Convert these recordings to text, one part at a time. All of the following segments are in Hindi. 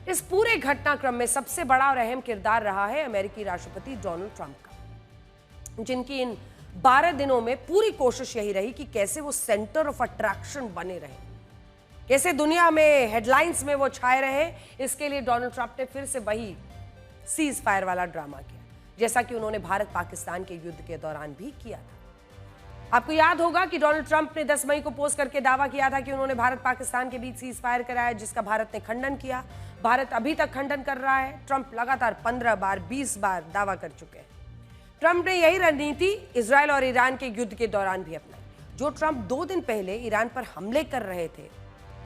इस पूरे घटनाक्रम में सबसे बड़ा और अहम किरदार रहा है अमेरिकी राष्ट्रपति डोनाल्ड ट्रंप का, जिनकी इन 12 दिनों में पूरी कोशिश यही रही कि कैसे वो सेंटर ऑफ अट्रैक्शन बने रहे, कैसे दुनिया में हेडलाइंस में वो छाए रहे। इसके लिए डोनाल्ड ट्रंप ने फिर से वही सीज फायर वाला ड्रामा किया, जैसा कि उन्होंने भारत पाकिस्तान के युद्ध के दौरान भी किया था। आपको याद होगा कि डोनाल्ड ट्रंप ने 10 मई को पोस्ट करके दावा किया था कि उन्होंने भारत पाकिस्तान के बीच सीज फायर कराया, जिसका भारत ने खंडन किया। भारत अभी तक खंडन कर रहा है। ट्रंप लगातार 15 बार 20 बार दावा कर चुके हैं। ट्रंप ने यही रणनीति इजरायल और ईरान के युद्ध के दौरान भी अपनाई। जो ट्रंप 2 दिन पहले ईरान पर हमले कर रहे थे,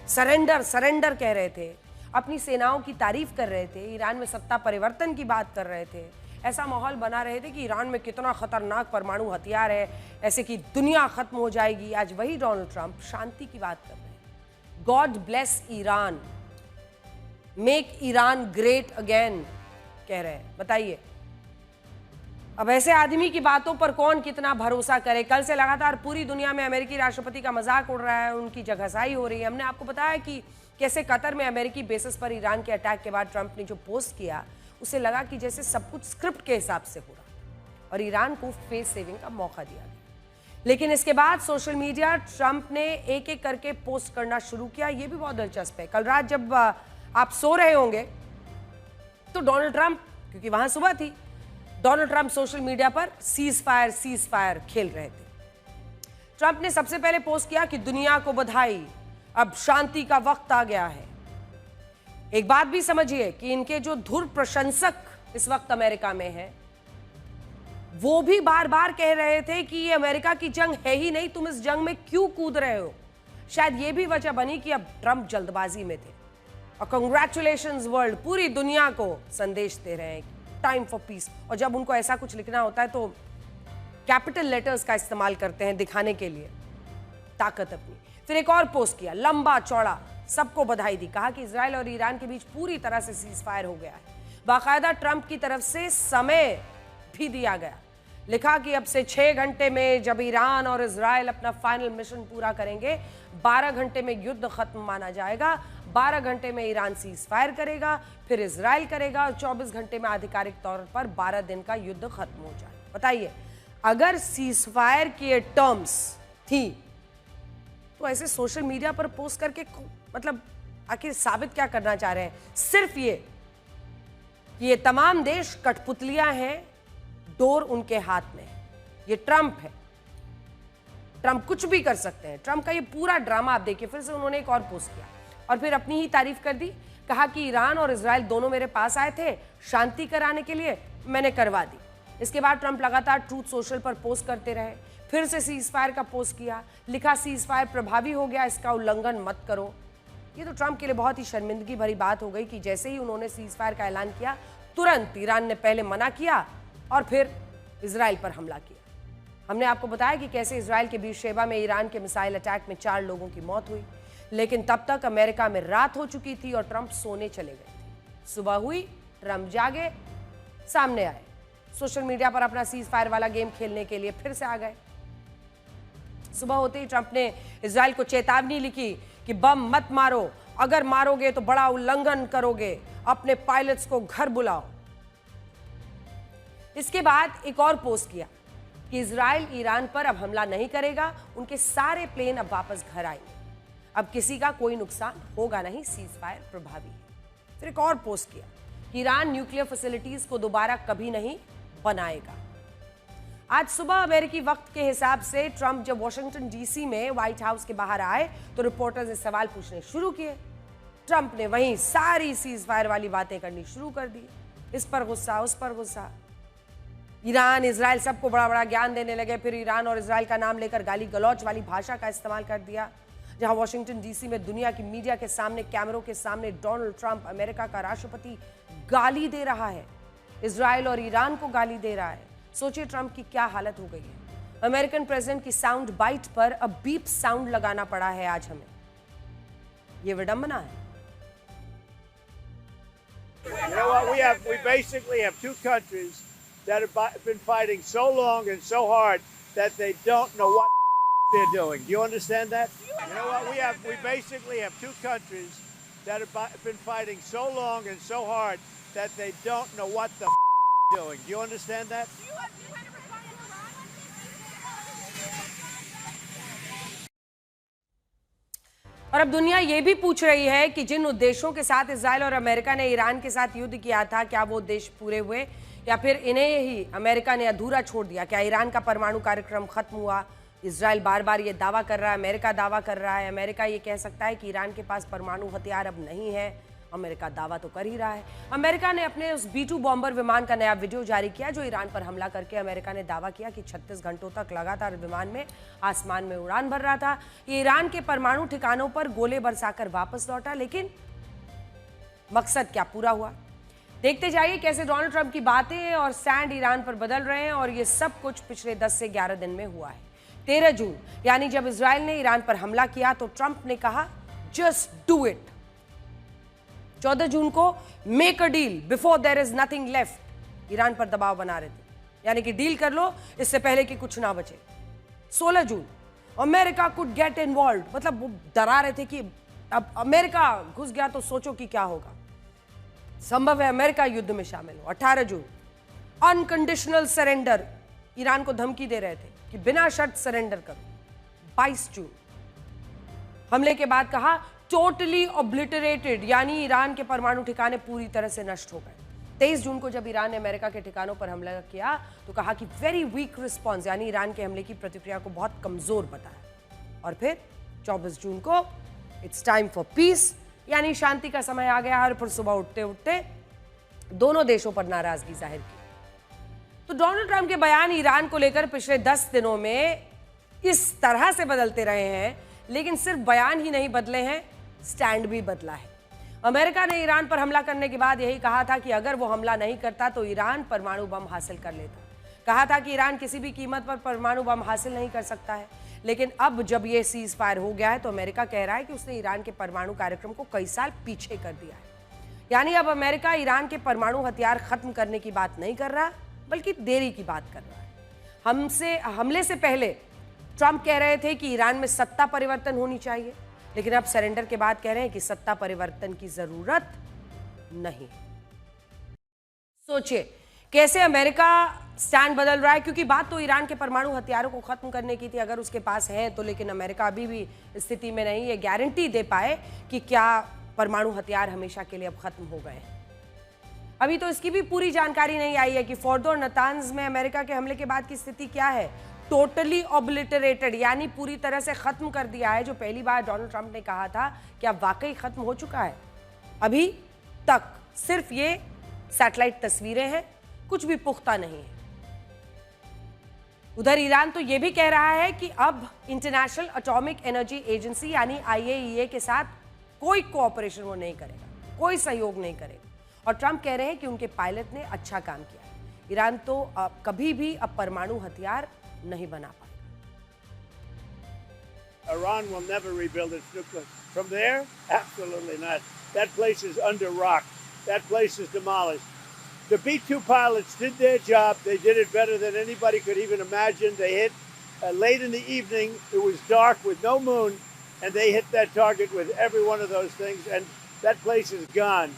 सरेंडर सरेंडर कह रहे थे, अपनी सेनाओं की तारीफ कर रहे थे, ईरान में सत्ता परिवर्तन की बात कर रहे थे, ऐसा माहौल बना रहे थे कि ईरान में कितना खतरनाक परमाणु हथियार है, ऐसे कि दुनिया खत्म हो जाएगी। आज वही डोनाल्ड ट्रंप शांति की बात कर रहे हैं। God bless Iran, make Iran great again कह रहे हैं। बताइए, अब ऐसे आदमी की बातों पर कौन कितना भरोसा करे। कल से लगातार पूरी दुनिया में अमेरिकी राष्ट्रपति का मजाक उड़ रहा है, उनकी जगहसाई हो रही है। हमने आपको बताया कि कैसे कतर में अमेरिकी बेसिस पर ईरान के अटैक के बाद ट्रंप ने जो पोस्ट किया, उसे लगा कि जैसे सब कुछ स्क्रिप्ट के हिसाब से हो रहा और ईरान को फेस सेविंग का मौका दिया गया। लेकिन इसके बाद सोशल मीडिया ट्रंप ने एक एक करके पोस्ट करना शुरू किया। यह भी बहुत दिलचस्प है। कल रात जब आप सो रहे होंगे तो डोनाल्ड ट्रंप, क्योंकि वहां सुबह थी, डोनाल्ड ट्रंप सोशल मीडिया पर सीज फायर खेल रहे थे। ट्रंप ने सबसे पहले पोस्ट किया कि दुनिया को बधाई, अब शांति का वक्त आ गया है। एक बात भी समझिए कि इनके जो धुर प्रशंसक इस वक्त अमेरिका में हैं, वो भी बार बार कह रहे थे कि ये अमेरिका की जंग है ही नहीं, तुम इस जंग में क्यों कूद रहे हो। शायद ये भी वजह बनी कि अब ट्रंप जल्दबाजी में थे और कांग्रेचुलेशंस वर्ल्ड, पूरी दुनिया को संदेश दे रहे हैं, टाइम फॉर पीस। और जब उनको ऐसा कुछ लिखना होता है तो कैपिटल लेटर्स का इस्तेमाल करते हैं दिखाने के लिए ताकत अपनी। फिर एक और पोस्ट किया, लंबा चौड़ा, सबको बधाई दी, कहा कि इजराइल और ईरान के बीच पूरी तरह से सीज फायर हो गया है। बाकायदा ट्रंप की तरफ से समय भी दिया गया, लिखा कि अब से 6 घंटे में जब ईरान और इजराइल अपना फाइनल मिशन पूरा करेंगे, 12 घंटे में युद्ध खत्म माना जाएगा। 12 घंटे में ईरान सीज फायर करेगा, फिर इजराइल करेगा और 24 घंटे में आधिकारिक तौर पर 12 दिन का युद्ध खत्म हो जाए। बताइए, अगर सीज फायर की टर्म्स थी तो ऐसे सोशल मीडिया पर पोस्ट करके मतलब आखिर साबित क्या करना चाह रहे हैं? सिर्फ ये कि ये तमाम देश कठपुतलियां हैं, डोर उनके हाथ में है। ये ट्रंप है, ट्रंप कुछ भी कर सकते हैं। ट्रंप का ये पूरा ड्रामा आप देखिए। फिर से उन्होंने एक और पोस्ट किया और फिर अपनी ही तारीफ कर दी, कहा कि ईरान और इजराइल दोनों मेरे पास आए थे शांति कराने के लिए, मैंने करवा दी। इसके बाद ट्रंप लगातार ट्रूथ सोशल पर पोस्ट करते रहे। फिर से सीज फायर का पोस्ट किया, लिखा सीज फायर प्रभावी हो गया, इसका उल्लंघन मत करो। ये तो ट्रंप के लिए बहुत ही शर्मिंदगी भरी बात हो गई कि जैसे ही उन्होंने सीज फायर का ऐलान किया, तुरंत ईरान ने पहले मना किया और फिर इजराइल पर हमला किया। हमने आपको बताया कि कैसे इजराइल के बीरशेबा में ईरान के मिसाइल अटैक में 4 लोगों की मौत हुई, लेकिन तब तक अमेरिका में रात हो चुकी थी और ट्रंप सोने चले गए थे। सुबह हुई, ट्रंप जागे, सामने आए, सोशल मीडिया पर अपना सीज फायर वाला गेम खेलने के लिए फिर से आ गए। सुबह होते ही ट्रंप ने इजराइल को चेतावनी लिखी कि बम मत मारो, अगर मारोगे तो बड़ा उल्लंघन करोगे, अपने पायलट्स को घर बुलाओ। इसके बाद एक और पोस्ट किया कि इजराइल ईरान पर अब हमला नहीं करेगा, उनके सारे प्लेन अब वापस घर आएंगे, अब किसी का कोई नुकसान होगा नहीं, सीज फायर प्रभावी है। फिर एक और पोस्ट किया कि ईरान न्यूक्लियर फैसिलिटीज को दोबारा कभी नहीं बनाएगा। आज सुबह अमेरिकी वक्त के हिसाब से ट्रंप जब वॉशिंगटन डीसी में व्हाइट हाउस के बाहर आए तो रिपोर्टर्स ने सवाल पूछने शुरू किए। ट्रंप ने वहीं सारी सीज फायर वाली बातें करनी शुरू कर दी, इस पर गुस्सा, उस पर गुस्सा। ईरान, इजराइल सबको बड़ा बड़ा ज्ञान देने लगे। फिर ईरान और इजराइल का नाम लेकर गाली गलौच वाली भाषा का इस्तेमाल कर दिया। जहां वॉशिंगटन डीसी में दुनिया की मीडिया के सामने, कैमरों के सामने डोनाल्ड ट्रंप, अमेरिका का राष्ट्रपति, गाली दे रहा है, इजराइल और ईरान को गाली दे रहा है। सोचिए ट्रंप की क्या हालत हो गई है। अमेरिकन प्रेसिडेंट की साउंड बाइट पर अब बीप साउंड लगाना पड़ा है आज हमें। यह विडंबना है। You know what? We basically have 2 countries that have been fighting so long and so hard that they don't know what they're doing. Do you understand that? You know what? We basically have 2 countries that have been fighting so long and so hard that they don't know what the doing. Do you understand that? और अब दुनिया ये भी पूछ रही है कि जिन उद्देश्यों के साथ इजराइल और अमेरिका ने ईरान के साथ युद्ध किया था, क्या वो उद्देश्य पूरे हुए या फिर इन्हें ही अमेरिका ने अधूरा छोड़ दिया? क्या ईरान का परमाणु कार्यक्रम खत्म हुआ? इजराइल बार बार ये दावा कर रहा है, अमेरिका दावा कर रहा है। अमेरिका ये कह सकता है कि ईरान के पास परमाणु हथियार अब नहीं है। अमेरिका दावा तो कर ही रहा है। अमेरिका ने अपने उस B-2 बॉम्बर विमान का नया वीडियो जारी किया जो ईरान पर हमला करके अमेरिका ने दावा किया कि 36 घंटों तक लगातार विमान में आसमान में उड़ान भर रहा था। ये ईरान के परमाणु ठिकानों पर गोले बरसाकर वापस लौटा, लेकिन मकसद क्या पूरा हुआ? देखते जाइए कैसे डोनाल्ड ट्रंप की बातें और स्टैंड ईरान पर बदल रहे हैं। और ये सब कुछ पिछले 10 से 11 दिन में हुआ है। 13 जून यानी जब इजराइल ने ईरान पर हमला किया तो ट्रंप ने कहा जस्ट डू इट। 14 जून को make a deal before there is nothing left Iran पर दबाव बना रहे थे, यानी कि डील कर लो इससे पहले कि कुछ ना बचे। 16 जून अमेरिका कुड गेट इन्वॉल्व, मतलब वो डरा रहे थे कि अब अमेरिका घुस गया तो सोचो कि क्या होगा, संभव है अमेरिका युद्ध में शामिल हो। 18 जून अनकंडीशनल सरेंडर, ईरान को धमकी दे रहे थे कि बिना शर्त सरेंडर करो। 22 जून हमले के बाद कहा टोटली ऑब्लिटरेटेड, यानी ईरान के परमाणु ठिकाने पूरी तरह से नष्ट हो गए। 23 जून को जब ईरान ने अमेरिका के ठिकानों पर हमला किया तो कहा कि वेरी वीक रिस्पॉन्स, यानी ईरान के हमले की प्रतिक्रिया को बहुत कमजोर बताया। और फिर 24 जून को इट्स टाइम फॉर पीस, यानी शांति का समय आ गया। और फिर सुबह उठते उठते दोनों देशों पर नाराजगी जाहिर की। तो डोनाल्ड ट्रंप के बयान ईरान को लेकर पिछले 10 दिनों में इस तरह से बदलते रहे हैं, लेकिन सिर्फ बयान ही नहीं बदले हैं, स्टैंड भी बदला है। अमेरिका ने ईरान पर हमला करने के बाद यही कहा था कि अगर वो हमला नहीं करता तो ईरान परमाणु बम हासिल कर लेता। कहा था कि ईरान किसी भी कीमत पर परमाणु बम हासिल नहीं कर सकता है। लेकिन अब जब ये सीज फायर हो गया है तो अमेरिका कह रहा है कि उसने ईरान के परमाणु कार्यक्रम को कई साल पीछे कर दिया है। यानी अब अमेरिका ईरान के परमाणु हथियार खत्म करने की बात नहीं कर रहा, बल्कि देरी की बात कर रहा है। हमले से पहले ट्रंप कह रहे थे कि ईरान में सत्ता परिवर्तन होनी चाहिए, लेकिन अब सरेंडर के बाद कह रहे हैं कि सत्ता परिवर्तन की जरूरत नहीं। सोचिए कैसे अमेरिका स्टैंड बदल रहा है, क्योंकि बात तो ईरान के परमाणु हथियारों को खत्म करने की थी, अगर उसके पास है तो। लेकिन अमेरिका अभी भी स्थिति में नहीं ये गारंटी दे पाए कि क्या परमाणु हथियार हमेशा के लिए अब खत्म हो गए हैं। अभी तो इसकी भी पूरी जानकारी नहीं आई है कि फोर्डो और नतान्ज में अमेरिका के हमले के बाद की स्थिति क्या है। टोटली ऑब्लिटरेटेड, यानी पूरी तरह से खत्म कर दिया है, जो पहली बार डोनाल्ड ट्रंप ने कहा था, क्या वाकई खत्म हो चुका है? अभी तक सिर्फ ये सैटेलाइट तस्वीरें हैं, कुछ भी पुख्ता नहीं है। उधर ईरान तो ये भी कह रहा है कि अब इंटरनेशनल एटॉमिक एनर्जी एजेंसी यानी IAEA के साथ कोई कोऑपरेशन वो नहीं करेगा, कोई सहयोग नहीं करेगा। और ट्रंप कह रहे हैं कि उनके पायलट ने अच्छा काम किया है। ईरान तो कभी भी अब परमाणु हथियार नहीं बना पाएगा। Iran will never rebuild its nuclear. From there, absolutely not. That place is under rock. That place is demolished. The B-2 pilots did their job. They did it better than anybody could even imagine. They hit late in the evening. It was dark with no moon, and they hit that target with every one of those things, and that place is gone.